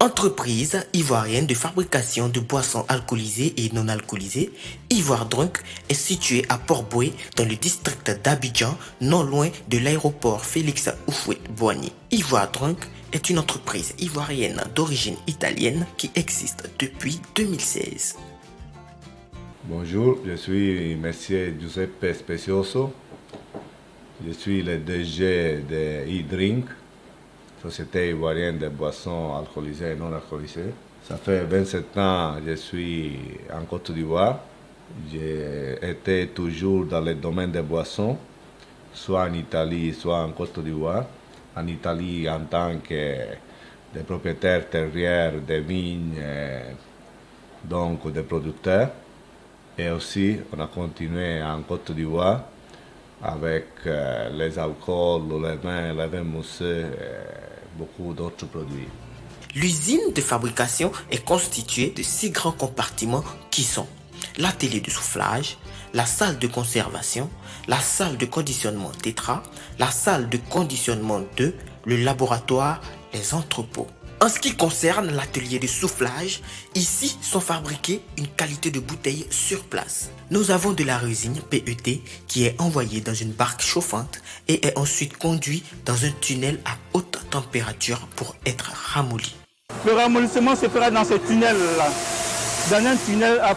Entreprise ivoirienne de fabrication de boissons alcoolisées et non alcoolisées, Ivoire Drunk est située à Port-Boué dans le district d'Abidjan, non loin de l'aéroport Félix Houphouët-Boigny. Ivoire Drunk est une entreprise ivoirienne d'origine italienne qui existe depuis 2016. Bonjour, je suis M. Giuseppe Specioso. Je suis le DG de e-Drink, société ivoirienne de boissons alcoolisées et non alcoolisées. Ça fait 27 ans que je suis en Côte d'Ivoire. J'ai été toujours dans le domaine des boissons, soit en Italie, soit en Côte d'Ivoire. En Italie, en tant que des propriétaires terriens de vignes, donc des producteurs. Et aussi, on a continué en Côte d'Ivoire avec les alcools, les vins mousseux et beaucoup d'autres produits. L'usine de fabrication est constituée de 6 grands compartiments qui sont l'atelier de soufflage, la salle de conservation, la salle de conditionnement tétra, la salle de conditionnement 2, le laboratoire, les entrepôts. En ce qui concerne l'atelier de soufflage, ici sont fabriquées une qualité de bouteilles sur place. Nous avons de la résine PET qui est envoyée dans une barque chauffante et est ensuite conduite dans un tunnel à haute température pour être ramolli. Le ramollissement se fera dans ce tunnel-là, dans un tunnel à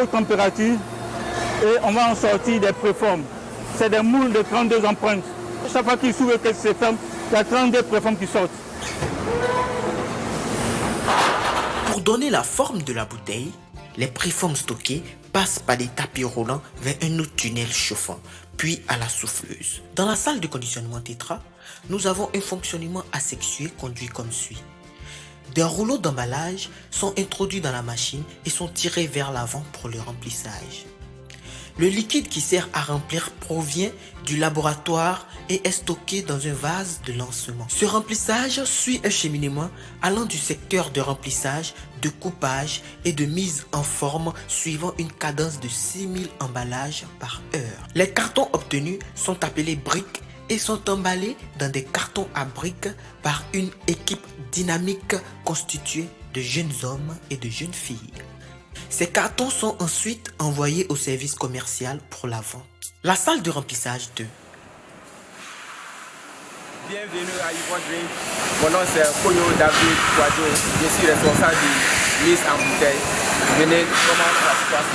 haute température, et on va en sortir des préformes. C'est des moules de 32 empreintes. Chaque fois qu'il s'ouvre et qu'il se ferme, il y a 32 préformes qui sortent. Pour donner la forme de la bouteille, les préformes stockées passent par des tapis roulants vers un autre tunnel chauffant, puis à la souffleuse. Dans la salle de conditionnement tétra, nous avons un fonctionnement asexué conduit comme suit. Des rouleaux d'emballage sont introduits dans la machine et sont tirés vers l'avant pour le remplissage. Le liquide qui sert à remplir provient du laboratoire et est stocké dans un vase de lancement. Ce remplissage suit un cheminement allant du secteur de remplissage, de coupage et de mise en forme suivant une cadence de 6000 emballages par heure. Les cartons obtenus sont appelés briques et sont emballés dans des cartons à briques par une équipe dynamique constituée de jeunes hommes et de jeunes filles. Ces cartons sont ensuite envoyés au service commercial pour la vente. La salle de remplissage 2. Bienvenue à Ivoire Drink. Mon nom c'est Koyo David Kouado. Je suis responsable de mise en bouteille. Venez, comment ça se passe?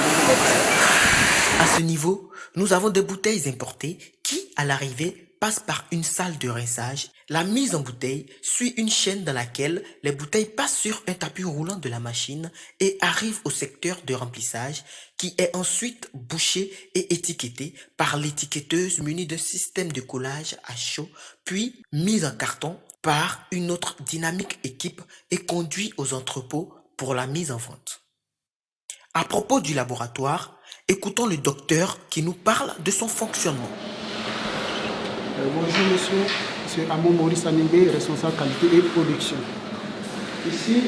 À ce niveau, nous avons des bouteilles importées qui, à l'arrivée, passent par une salle de rinçage. La mise en bouteille suit une chaîne dans laquelle les bouteilles passent sur un tapis roulant de la machine et arrivent au secteur de remplissage qui est ensuite bouché et étiqueté par l'étiqueteuse munie d'un système de collage à chaud, puis mise en carton par une autre dynamique équipe et conduit aux entrepôts pour la mise en vente. À propos du laboratoire, écoutons le docteur qui nous parle de son fonctionnement. Bonjour monsieur, c'est Amon Maurice Aningbe, responsable qualité et production. Ici,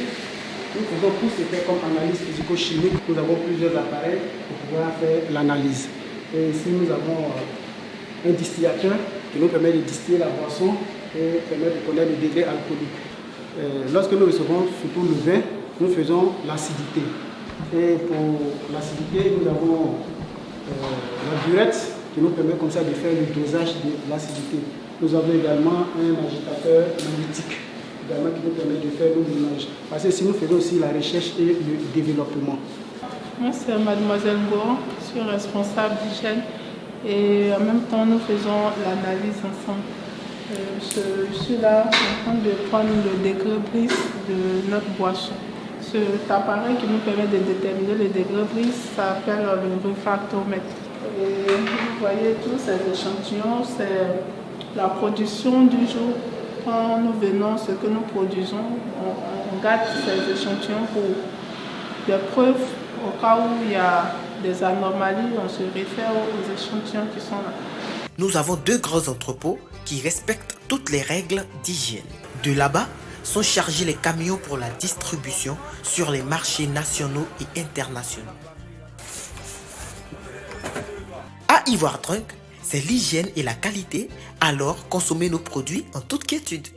nous faisons tout ce fait comme analyse physico-chimique. Nous avons plusieurs appareils pour pouvoir faire l'analyse. Et ici, nous avons un distillateur qui nous permet de distiller la boisson et permet de connaître le degré alcoolique. Lorsque nous recevons surtout le vin, nous faisons l'acidité. Et pour l'acidité, nous avons la burette qui nous permet comme ça de faire le dosage de l'acidité. Nous avons également un agitateur magnétique également qui nous permet de faire le mélange. Parce que si nous faisons aussi la recherche et le développement. Moi c'est Mademoiselle Goran, je suis responsable d'hygiène et en même temps nous faisons l'analyse ensemble. Je suis là en train de prendre le degré brise de notre boisson. Cet appareil qui nous permet de déterminer le degré brise s'appelle le réfractomètre. Et vous voyez tous ces échantillons, c'est la production du jour. Quand nous venons, ce que nous produisons, on garde ces échantillons pour des preuves. Au cas où il y a des anomalies, on se réfère aux échantillons qui sont là. Nous avons 2 grands entrepôts qui respectent toutes les règles d'hygiène. De là-bas sont chargés les camions pour la distribution sur les marchés nationaux et internationaux. À Ivoire Drunk, c'est l'hygiène et la qualité, alors consommez nos produits en toute quiétude.